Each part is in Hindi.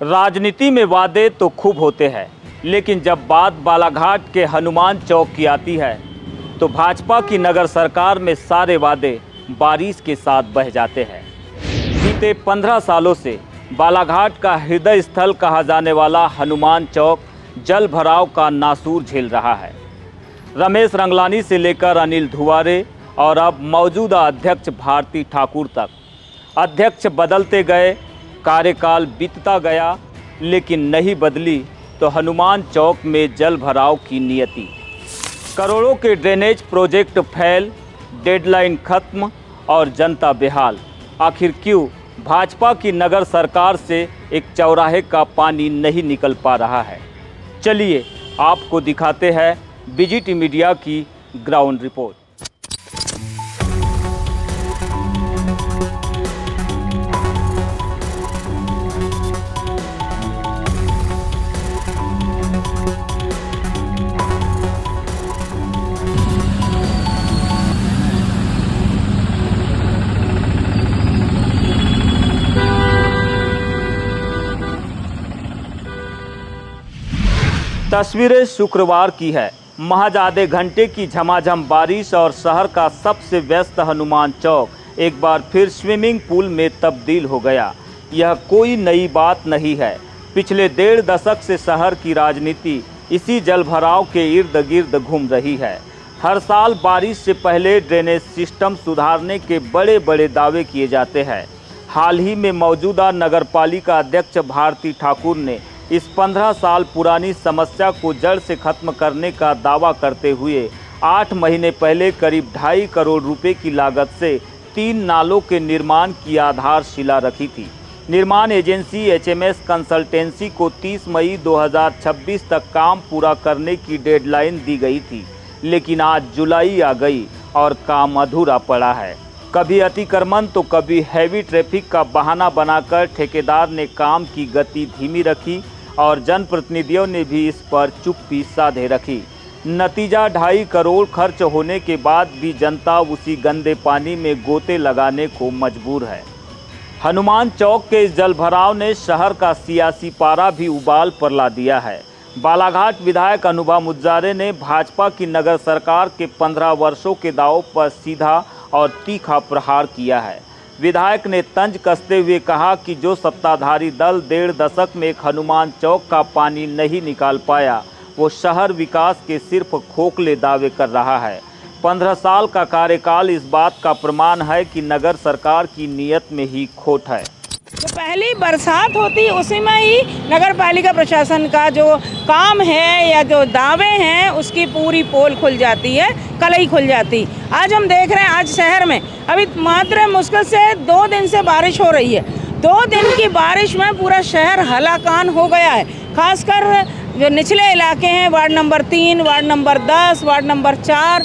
राजनीति में वादे तो खूब होते हैं, लेकिन जब बात बालाघाट के हनुमान चौक की आती है तो भाजपा की नगर सरकार में सारे वादे बारिश के साथ बह जाते हैं। बीते 15 सालों से बालाघाट का हृदय स्थल कहा जाने वाला हनुमान चौक जल भराव का नासूर झेल रहा है। रमेश रंगलानी से लेकर अनिल धुवारे और अब मौजूदा अध्यक्ष भारती ठाकुर तक अध्यक्ष बदलते गए, कार्यकाल बीतता गया, लेकिन नहीं बदली तो हनुमान चौक में जल भराव की नियति। करोड़ों के ड्रेनेज प्रोजेक्ट फेल, डेडलाइन खत्म और जनता बेहाल। आखिर क्यों भाजपा की नगर सरकार से एक चौराहे का पानी नहीं निकल पा रहा है? चलिए आपको दिखाते हैं बीजीटी मीडिया की ग्राउंड रिपोर्ट। तस्वीरें शुक्रवार की है। महज आधे घंटे की झमाझम बारिश और शहर का सबसे व्यस्त हनुमान चौक एक बार फिर स्विमिंग पूल में तब्दील हो गया। यह कोई नई बात नहीं है। पिछले 1.5 दशक से शहर की राजनीति इसी जलभराव के इर्द गिर्द घूम रही है। हर साल बारिश से पहले ड्रेनेज सिस्टम सुधारने के बड़े बड़े दावे किए जाते हैं। हाल ही में मौजूदा नगरपालिका अध्यक्ष भारती ठाकुर ने इस 15 साल पुरानी समस्या को जड़ से खत्म करने का दावा करते हुए 8 महीने पहले करीब 2.5 करोड़ रुपए की लागत से 3 नालों के निर्माण की आधारशिला रखी थी। निर्माण एजेंसी HMS कंसल्टेंसी को 30 मई 2026 तक काम पूरा करने की डेडलाइन दी गई थी, लेकिन आज जुलाई आ गई और काम अधूरा पड़ा है। कभी अतिक्रमण तो कभी हैवी ट्रैफिक का बहाना बनाकर ठेकेदार ने काम की गति धीमी रखी और जनप्रतिनिधियों ने भी इस पर चुप्पी साधे रखी। नतीजा 2.5 करोड़ खर्च होने के बाद भी जनता उसी गंदे पानी में गोते लगाने को मजबूर है। हनुमान चौक के इस जलभराव ने शहर का सियासी पारा भी उबाल पर ला दिया है। बालाघाट विधायक अनुभव मुज्जारे ने भाजपा की नगर सरकार के 15 वर्षों के दावों पर सीधा और तीखा प्रहार किया है। विधायक ने तंज कसते हुए कहा कि जो सत्ताधारी दल 1.5 दशक में एक हनुमान चौक का पानी नहीं निकाल पाया, वो शहर विकास के सिर्फ खोखले दावे कर रहा है। 15 साल का कार्यकाल इस बात का प्रमाण है कि नगर सरकार की नीयत में ही खोट है। जो पहली बरसात होती उसी में ही नगर पालिका प्रशासन का जो काम है या जो दावे हैं उसकी पूरी पोल खुल जाती है, कलई खुल जाती। आज हम देख रहे हैं, आज शहर में अभी मात्र मुश्किल से 2 दिन से बारिश हो रही है। 2 दिन की बारिश में पूरा शहर हलाकान हो गया है। खासकर जो निचले इलाके हैं, ward number 3, ward number 10, ward number 4,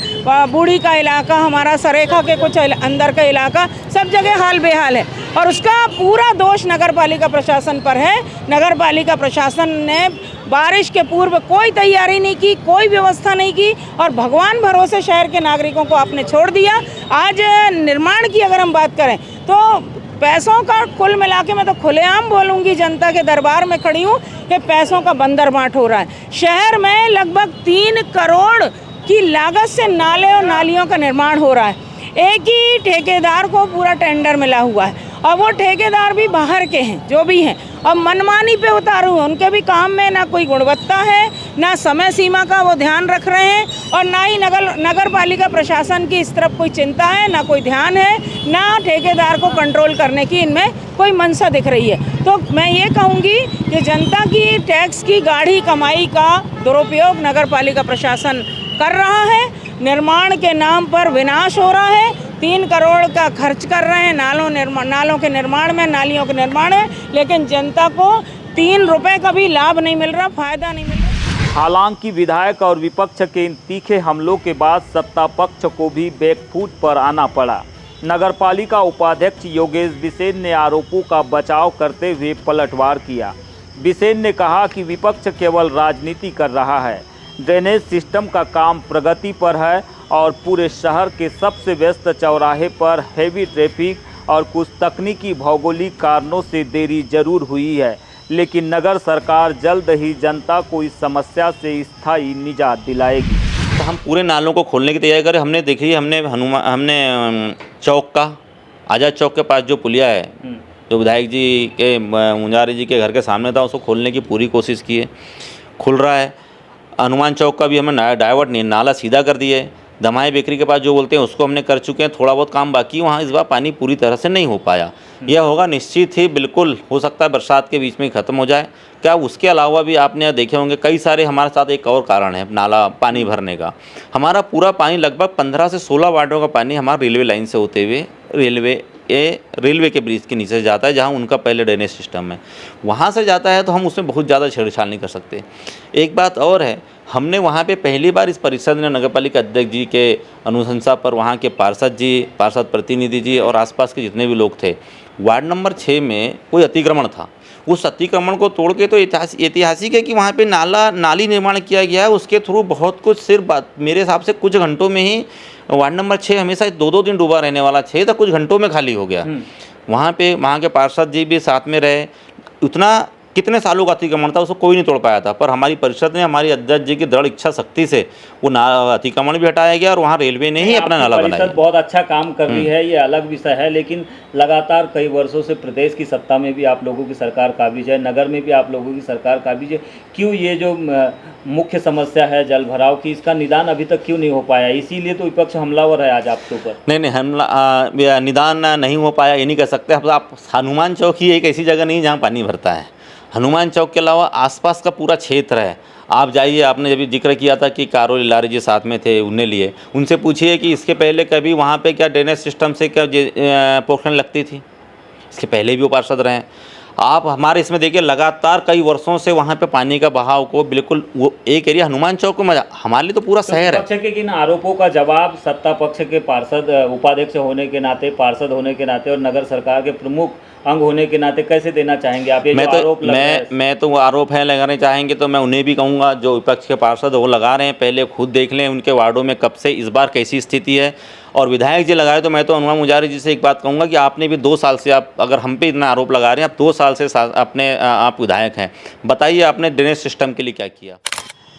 बूढ़ी का इलाका, हमारा सरेखा के कुछ अंदर का इलाका, सब जगह हाल बेहाल है। और उसका पूरा दोष नगर पालिका प्रशासन पर है। नगर पालिका प्रशासन ने बारिश के पूर्व कोई तैयारी नहीं की, कोई व्यवस्था नहीं की और भगवान भरोसे शहर के नागरिकों को आपने छोड़ दिया। आज निर्माण की अगर हम बात करें तो पैसों का कुल मिला के, मैं तो खुलेआम बोलूँगी, जनता के दरबार में खड़ी हूँ कि पैसों का बंदरबांट हो रहा है। शहर में लगभग 3 करोड़ की लागत से नाले और नालियों का निर्माण हो रहा है। एक ही ठेकेदार को पूरा टेंडर मिला हुआ है और वो ठेकेदार भी बाहर के हैं, जो भी हैं, और मनमानी पे उतारू हैं। उनके भी काम में ना कोई गुणवत्ता है, ना समय सीमा का वो ध्यान रख रहे हैं और ना ही नगर पालिका प्रशासन की इस तरफ कोई चिंता है, ना कोई ध्यान है, ना ठेकेदार को कंट्रोल करने की इनमें कोई मंशा दिख रही है। तो मैं ये कहूँगी कि जनता की टैक्स की गाढ़ी कमाई का दुरुपयोग नगर पालिका प्रशासन कर रहा है। निर्माण के नाम पर विनाश हो रहा है। 3 करोड़ का खर्च कर रहे हैं नालों के निर्माण में, नालियों के निर्माण में, लेकिन जनता को 3 रुपए का भी लाभ नहीं मिल रहा, फायदा नहीं मिल रहा। हालांकि विधायक और विपक्ष के इन तीखे हमलों के बाद सत्ता पक्ष को भी बैकफुट पर आना पड़ा। नगरपालिका उपाध्यक्ष योगेश बिसेन ने आरोपों का बचाव करते हुए पलटवार किया। बिसेन ने कहा कि विपक्ष केवल राजनीति कर रहा है। ड्रेनेज सिस्टम का काम प्रगति पर है और पूरे शहर के सबसे व्यस्त चौराहे पर हैवी ट्रैफिक और कुछ तकनीकी भौगोलिक कारणों से देरी जरूर हुई है, लेकिन नगर सरकार जल्द ही जनता को इस समस्या से स्थायी निजात दिलाएगी। तो हम पूरे नालों को खोलने की तैयारी करें। हमने देखिए हमने चौक का आज़ाद चौक के पास जो पुलिया है, जो विधायक जी के मुंजारी जी के घर के सामने था, उसको खोलने की पूरी कोशिश की है, खुल रहा है। हनुमान चौक का भी हमें डाइवर्ट नहीं, नाला सीधा कर दिया है। दमाई बेकरी के पास जो बोलते हैं उसको हमने कर चुके हैं, थोड़ा बहुत काम बाकी है। वहाँ इस बार पानी पूरी तरह से नहीं हो पाया। यह होगा निश्चित ही, बिल्कुल हो सकता है बरसात के बीच में ही ख़त्म हो जाए। क्या उसके अलावा भी आपने देखे होंगे कई सारे हमारे साथ एक और कारण है नाला पानी भरने का। हमारा पूरा पानी लगभग 15 से 16 वार्डों का पानी हमारा रेलवे लाइन से होते हुए रेलवे के ब्रिज के नीचे से जाता है, जहाँ उनका पहले ड्रेनेज सिस्टम है, वहाँ से जाता है। तो हम उसमें बहुत ज़्यादा छेड़छाड़ नहीं कर सकते। एक बात और है, हमने वहाँ पे पहली बार इस परिषद ने नगरपालिका अध्यक्ष जी के अनुशंसा पर वहाँ के पार्षद प्रतिनिधि जी और आसपास के जितने भी लोग थे, वार्ड नंबर 6 में कोई अतिक्रमण था, उस अतिक्रमण को तोड़ के, तो ऐतिहासिक है कि वहाँ पे नाली निर्माण किया गया है। उसके थ्रू बहुत कुछ, सिर्फ मेरे हिसाब से कुछ घंटों में ही वार्ड नंबर 6 हमेशा 2-2 दिन डूबा रहने वाला 6 तो कुछ घंटों में खाली हो गया। वहाँ के पार्षद जी भी साथ में रहे। उतना कितने सालों का अतिक्रमण था, उसको कोई नहीं तोड़ पाया था, पर हमारी परिषद ने, हमारी अध्यक्ष जी की दृढ़ इच्छा शक्ति से वो अतिक्रमण भी हटाया गया और वहाँ रेलवे ने ही अपना नाला बनाया। परिषद बहुत अच्छा काम कर रही है, ये अलग विषय है, लेकिन लगातार कई वर्षों से प्रदेश की सत्ता में भी आप लोगों की सरकार काबिज है, नगर में भी आप लोगों की सरकार काबिज है। क्यों ये जो मुख्य समस्या है जल भराव की, इसका निदान अभी तक क्यों नहीं हो पाया? इसीलिए तो विपक्ष हमलावर है आज आपके ऊपर। नहीं, निदान नहीं हो पाया ये नहीं कह सकते आप। हनुमान चौक ही एक ऐसी जगह नहीं जहाँ पानी भरता है। हनुमान चौक के अलावा आसपास का पूरा क्षेत्र है। आप जाइए, आपने जब जिक्र किया था कि कारो लारी जी साथ में थे, उन्हें लिए, उनसे पूछिए कि इसके पहले कभी वहाँ पे क्या ड्रेनेज सिस्टम से क्या पोखरण लगती थी। इसके पहले भी वो पार्षद रहे हैं। आप हमारे इसमें देखिए लगातार कई वर्षों से वहाँ पे पानी का बहाव को बिल्कुल, वो एक एरिया हनुमान चौक को हमारे लिए तो पूरा शहर है। पक्ष के किन आरोपों का जवाब सत्ता पक्ष के पार्षद, उपाध्यक्ष होने के नाते, पार्षद होने के नाते और नगर सरकार के प्रमुख अंग होने के नाते कैसे देना चाहेंगे आप? ये मैं तो वो आरोप है लगाने चाहेंगे तो मैं उन्हें भी कहूँगा, जो विपक्ष के पार्षद वो लगा रहे हैं, पहले खुद देख लें उनके वार्डों में कब से इस बार कैसी स्थिति है। और विधायक जी लगाए तो मैं तो हनुमान मुंजारी जी से एक बात कहूँगा कि आपने भी 2 साल से, आप अगर हम पे इतना आरोप लगा रहे हैं, आप 2 साल से आप विधायक हैं, बताइए आपने ड्रेनेज सिस्टम के लिए क्या किया?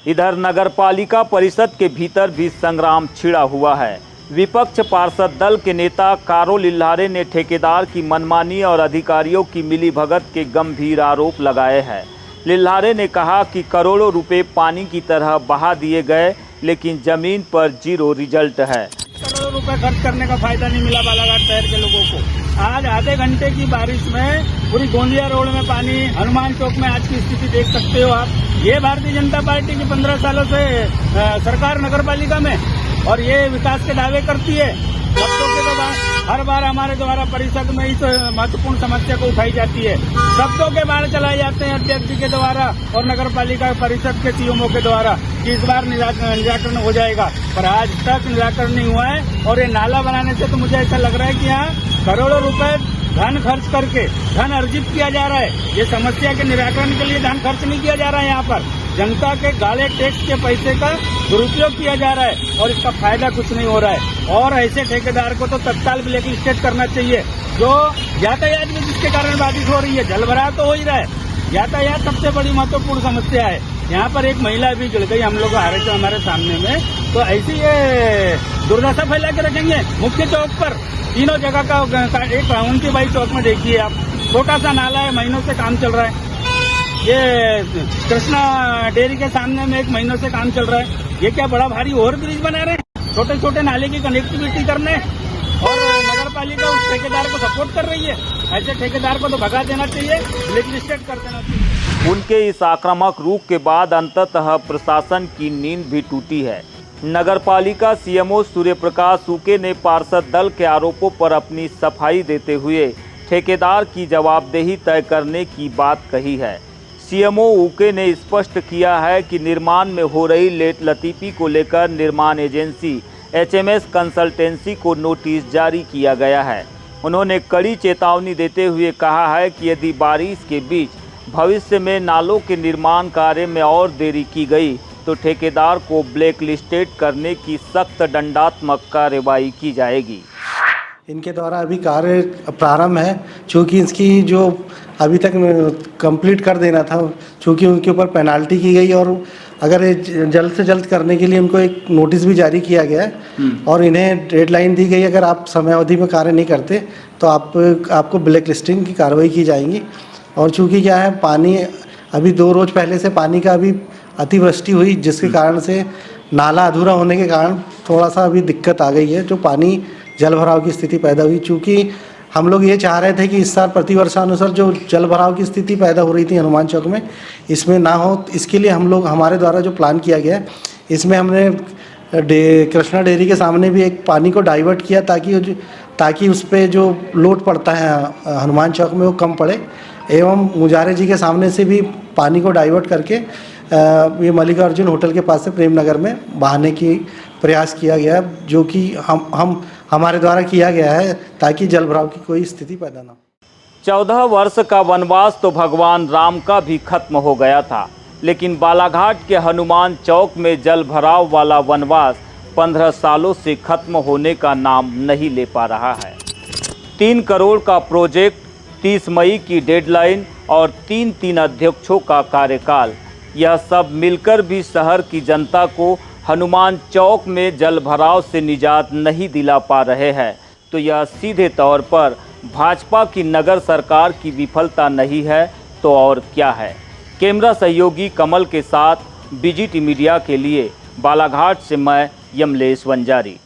इधर नगरपालिका परिषद के भीतर भी संग्राम छिड़ा हुआ है। विपक्ष पार्षद दल के नेता कारो लिल्हारे ने ठेकेदार की मनमानी और अधिकारियों की मिलीभगत के गंभीर आरोप लगाए हैं। लिल्हारे ने कहा कि करोड़ों रुपए पानी की तरह बहा दिए गए, लेकिन जमीन पर 0 रिजल्ट है। करोड़ों रुपए खर्च करने का फायदा नहीं मिला बालाघाट शहर के लोगों को। आज आधे घंटे की बारिश में पूरी गोंदिया रोड में पानी, हनुमान चौक में आज की स्थिति देख सकते हो आप। ये भारतीय जनता पार्टी की 15 सालों से सरकार नगरपालिका में, और ये विकास के दावे करती है। शब्दों के तो हर बार हमारे द्वारा परिषद में इस महत्वपूर्ण समस्या को उठाई जाती है। शब्दों के बाहर चलाए जाते हैं अध्यक्ष जी के द्वारा और नगरपालिका परिषद के सीएमओ के द्वारा कि इस बार निराकरण हो जाएगा, पर आज तक निराकरण नहीं हुआ है। और ये नाला बनाने से तो मुझे ऐसा लग रहा है कि यहाँ करोड़ों रुपए धन खर्च करके धन अर्जित किया जा रहा है। ये समस्या के निराकरण के लिए धन खर्च नहीं किया जा रहा है, यहाँ पर जनता के गाले टैक्स के पैसे का दुरुपयोग किया जा रहा है और इसका फायदा कुछ नहीं हो रहा है। और ऐसे ठेकेदार को तो तत्काल ब्लैक लिस्टेड करना चाहिए। जो यातायात में जिसके कारण बाधित हो रही है, जल भराव तो हो ही रहा है, यातायात सबसे बड़ी महत्वपूर्ण समस्या है। यहाँ पर एक महिला भी गिर गई हम लोग हमारे सामने में, तो ऐसी ये दुर्दशा फैला के रखेंगे। मुख्य चौक पर तीनों जगह का एक उनकी बाई चौक में देखिए आप, छोटा सा नाला है, महीनों से काम चल रहा है। ये कृष्णा डेयरी के सामने में 1 महीनों से काम चल रहा है। ये क्या बड़ा भारी ओवर ब्रिज बना रहे हैं? छोटे छोटे नाले की कनेक्टिविटी करने, और नगरपालिका उस ठेकेदार को सपोर्ट कर रही है। ऐसे ठेकेदार को तो भगा देना चाहिए, ब्लैक लिस्टेड कर देना चाहिए। उनके इस आक्रामक रुख के बाद अंततः प्रशासन की नींद भी टूटी है। नगरपालिका सीएमओ सूर्य प्रकाश उके ने पार्षद दल के आरोपों पर अपनी सफाई देते हुए ठेकेदार की जवाबदेही तय करने की बात कही है। सीएमओ उके ने स्पष्ट किया है कि निर्माण में हो रही लेट लतीफ़ी को लेकर निर्माण एजेंसी एचएमएस कंसल्टेंसी को नोटिस जारी किया गया है। उन्होंने कड़ी चेतावनी देते हुए कहा है कि यदि बारिश के बीच भविष्य में नालों के निर्माण कार्य में और देरी की गई तो ठेकेदार को ब्लैक लिस्टेड करने की सख्त दंडात्मक कार्रवाई की जाएगी। इनके द्वारा अभी कार्य प्रारंभ है, चूँकि इसकी जो अभी तक कंप्लीट कर देना था, चूँकि उनके ऊपर पेनाल्टी की गई और अगर ये जल्द से जल्द करने के लिए उनको एक नोटिस भी जारी किया गया है और इन्हें डेडलाइन दी गई, अगर आप समय अवधि में कार्य नहीं करते तो आपको ब्लैक लिस्टिंग की कार्रवाई की जाएगी। और चूँकि क्या है, पानी अभी 2 रोज़ पहले से पानी का अभी अतिवृष्टि हुई, जिसके कारण से नाला अधूरा होने के कारण थोड़ा सा अभी दिक्कत आ गई है, जो पानी जल भराव की स्थिति पैदा हुई। चूँकि हम लोग ये चाह रहे थे कि इस साल प्रतिवर्षानुसार जो जल भराव की स्थिति पैदा हो रही थी हनुमान चौक में, इसमें ना हो, इसके लिए हमारे द्वारा जो प्लान किया गया है, इसमें हमने कृष्णा डेयरी के सामने भी एक पानी को डाइवर्ट किया ताकि उस पर जो लोड पड़ता है हनुमान चौक में वो कम पड़े, एवं मुजारे जी के सामने से भी पानी को डाइवर्ट करके ये मल्लिकार्जुन होटल के पास से प्रेम नगर में बहाने की प्रयास किया गया, जो कि हमारे द्वारा किया गया है ताकि जल भराव की कोई स्थिति पैदा ना हो। 14 वर्ष का वनवास तो भगवान राम का भी खत्म हो गया था, लेकिन बालाघाट के हनुमान चौक में जल भराव वाला वनवास 15 सालों से खत्म होने का नाम नहीं ले पा रहा है। 3 करोड़ का प्रोजेक्ट, 30 मई की डेडलाइन और 3 अध्यक्षों का कार्यकाल, यह सब मिलकर भी शहर की जनता को हनुमान चौक में जल भराव से निजात नहीं दिला पा रहे हैं, तो यह सीधे तौर पर भाजपा की नगर सरकार की विफलता नहीं है तो और क्या है। कैमरा सहयोगी कमल के साथ बीजीटी मीडिया के लिए बालाघाट से मैं यमलेश वंजारी।